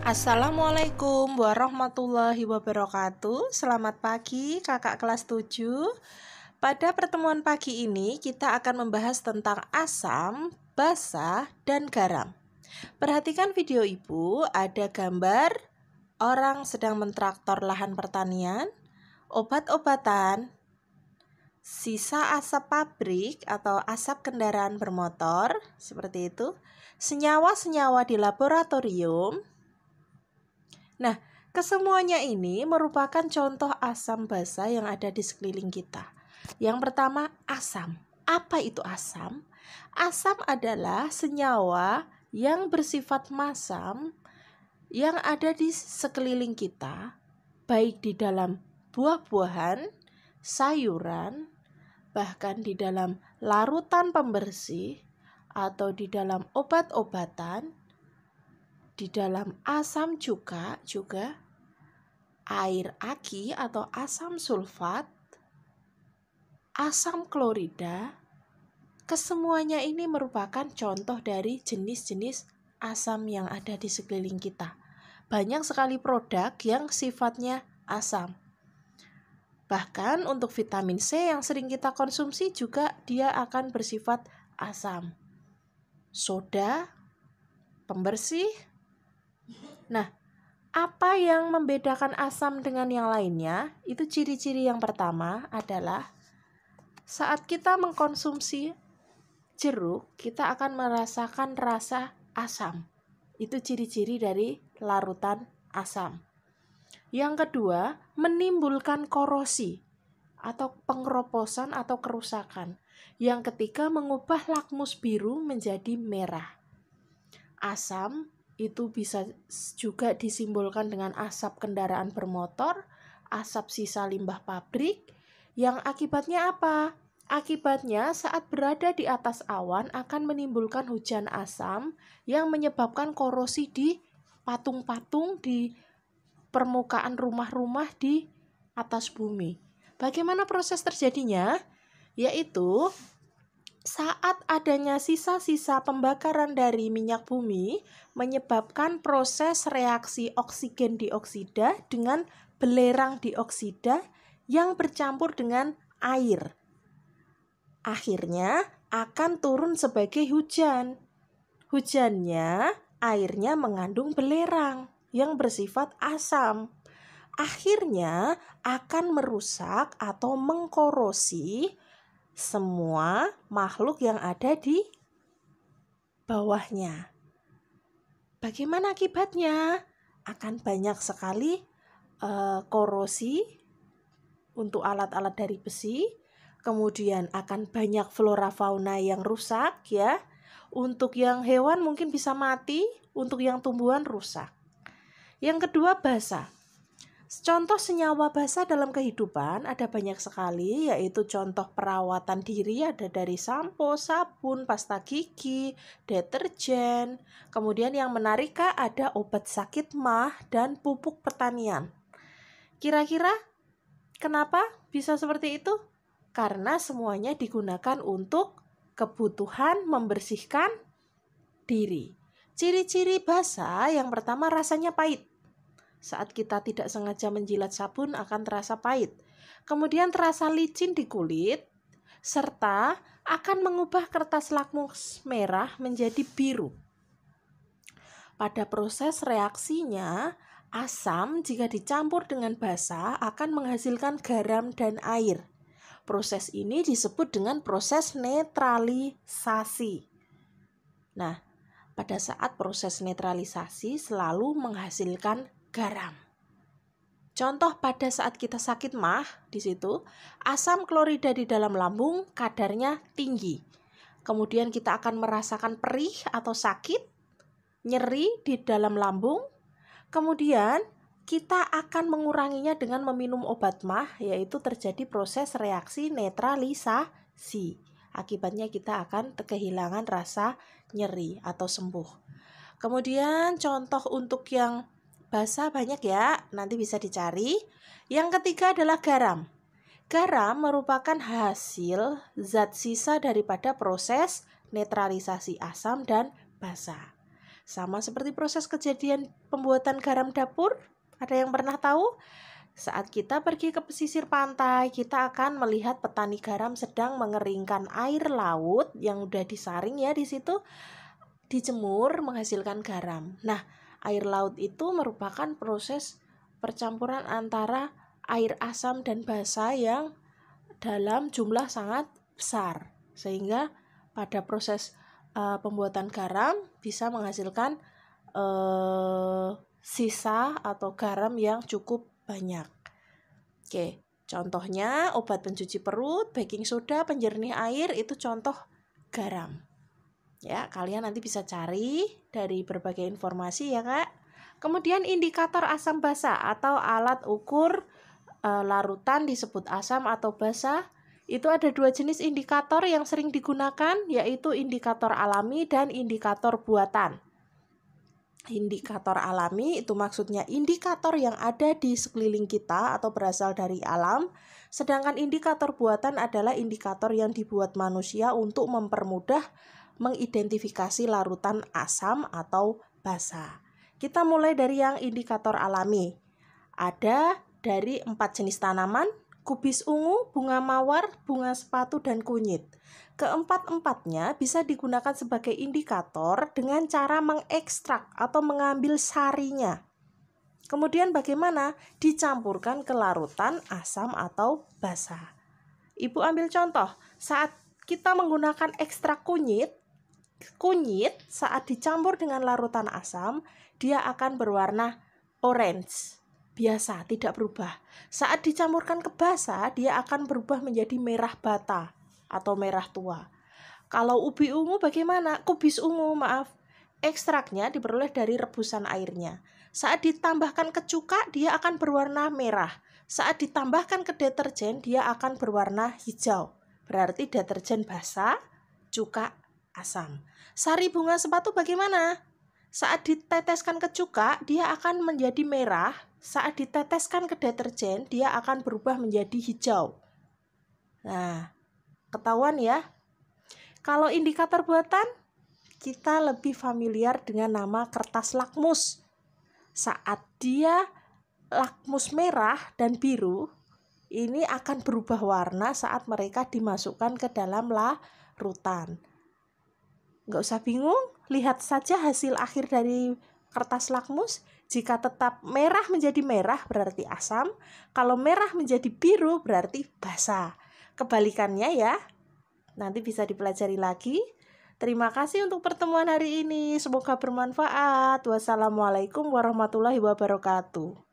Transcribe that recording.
Assalamualaikum warahmatullahi wabarakatuh. Selamat pagi kakak kelas 7. Pada pertemuan pagi ini kita akan membahas tentang asam, basa, dan garam. Perhatikan video ibu, ada gambar orang sedang mentraktor lahan pertanian, obat-obatan, sisa asap pabrik atau asap kendaraan bermotor, seperti itu, senyawa-senyawa di laboratorium. Nah, kesemuanya ini merupakan contoh asam basa yang ada di sekeliling kita. Yang pertama, asam. Apa itu asam? Asam adalah senyawa yang bersifat masam yang ada di sekeliling kita, baik di dalam buah-buahan, sayuran, bahkan di dalam larutan pembersih, atau di dalam obat-obatan, di dalam asam juga air aki atau asam sulfat, asam klorida. Kesemuanya ini merupakan contoh dari jenis-jenis asam yang ada di sekeliling kita. Banyak sekali produk yang sifatnya asam. Bahkan untuk vitamin C yang sering kita konsumsi juga dia akan bersifat asam. Soda, pembersih. Nah, apa yang membedakan asam dengan yang lainnya? Itu ciri-ciri yang pertama adalah saat kita mengkonsumsi jeruk, kita akan merasakan rasa asam. Itu ciri-ciri dari larutan asam. Yang kedua, menimbulkan korosi atau pengeroposan atau kerusakan. Yang ketiga, mengubah lakmus biru menjadi merah. Asam itu bisa juga disimbolkan dengan asap kendaraan bermotor, asap sisa limbah pabrik, yang akibatnya apa? Akibatnya saat berada di atas awan akan menimbulkan hujan asam yang menyebabkan korosi di patung-patung di permukaan rumah-rumah di atas bumi. Bagaimana proses terjadinya? Yaitu saat adanya sisa-sisa pembakaran dari minyak bumi menyebabkan proses reaksi oksigen dioksida dengan belerang dioksida yang bercampur dengan air. Akhirnya akan turun sebagai hujan. Hujannya, airnya mengandung belerang yang bersifat asam. Akhirnya akan merusak atau mengkorosi semua makhluk yang ada di bawahnya. Bagaimana akibatnya? Akan banyak sekali korosi untuk alat-alat dari besi. Kemudian akan banyak flora fauna yang rusak ya. Untuk yang hewan mungkin bisa mati, untuk yang tumbuhan rusak. Yang kedua, basa. Contoh senyawa basa dalam kehidupan ada banyak sekali, yaitu contoh perawatan diri ada dari sampo, sabun, pasta gigi, deterjen. Kemudian yang menarik ada obat sakit mah dan pupuk pertanian. Kira-kira kenapa bisa seperti itu? Karena semuanya digunakan untuk kebutuhan membersihkan diri. Ciri-ciri basa yang pertama, rasanya pahit. Saat kita tidak sengaja menjilat sabun akan terasa pahit. Kemudian terasa licin di kulit, serta akan mengubah kertas lakmus merah menjadi biru. Pada proses reaksinya, asam jika dicampur dengan basa akan menghasilkan garam dan air. Proses ini disebut dengan proses netralisasi. Nah, pada saat proses netralisasi selalu menghasilkan garam. Contoh pada saat kita sakit mah, di situ asam klorida di dalam lambung kadarnya tinggi. Kemudian kita akan merasakan perih atau sakit, nyeri di dalam lambung. Kemudian kita akan menguranginya dengan meminum obat mah, yaitu terjadi proses reaksi netralisasi. Akibatnya kita akan kehilangan rasa nyeri atau sembuh. Kemudian contoh untuk yang basa banyak ya, nanti bisa dicari. Yang ketiga adalah garam. Garam merupakan hasil zat sisa daripada proses netralisasi asam dan basa. Sama seperti proses kejadian pembuatan garam dapur. Ada yang pernah tahu? Saat kita pergi ke pesisir pantai, kita akan melihat petani garam sedang mengeringkan air laut yang udah disaring ya di situ, dijemur menghasilkan garam. Nah, air laut itu merupakan proses percampuran antara air asam dan basa yang dalam jumlah sangat besar, sehingga pada proses pembuatan garam bisa menghasilkan sisa atau garam yang cukup banyak. Oke, contohnya obat pencuci perut, baking soda, penjernih air itu contoh garam. Ya, kalian nanti bisa cari dari berbagai informasi ya, Kak. Kemudian indikator asam basa atau alat ukur larutan disebut asam atau basa. Itu ada 2 jenis indikator yang sering digunakan, yaitu indikator alami dan indikator buatan. Indikator alami itu maksudnya indikator yang ada di sekeliling kita atau berasal dari alam, sedangkan indikator buatan adalah indikator yang dibuat manusia untuk mempermudah mengidentifikasi larutan asam atau basa. Kita mulai dari yang indikator alami. Ada dari 4 jenis tanaman: kubis ungu, bunga mawar, bunga sepatu, dan kunyit. Keempat-empatnya bisa digunakan sebagai indikator dengan cara mengekstrak atau mengambil sarinya. Kemudian bagaimana? Dicampurkan ke larutan asam atau basa. Ibu ambil contoh, saat kita menggunakan ekstrak kunyit saat dicampur dengan larutan asam, dia akan berwarna orange. Biasa, tidak berubah. Saat dicampurkan ke basa, dia akan berubah menjadi merah bata atau merah tua. Kalau ubi ungu bagaimana? Kubis ungu, ekstraknya diperoleh dari rebusan airnya. Saat ditambahkan ke cuka, dia akan berwarna merah. Saat ditambahkan ke deterjen, dia akan berwarna hijau. Berarti deterjen basa, cuka asam. Sari bunga sepatu bagaimana? Saat diteteskan ke cuka, dia akan menjadi merah. Saat diteteskan ke deterjen, dia akan berubah menjadi hijau. Nah, ketahuan ya. Kalau indikator buatan, kita lebih familiar dengan nama kertas lakmus. Saat dia lakmus merah dan biru, ini akan berubah warna saat mereka dimasukkan ke dalam larutan. Nggak usah bingung, lihat saja hasil akhir dari kertas lakmus. Jika tetap merah menjadi merah berarti asam, kalau merah menjadi biru berarti basa. Kebalikannya ya, nanti bisa dipelajari lagi. Terima kasih untuk pertemuan hari ini, semoga bermanfaat. Wassalamualaikum warahmatullahi wabarakatuh.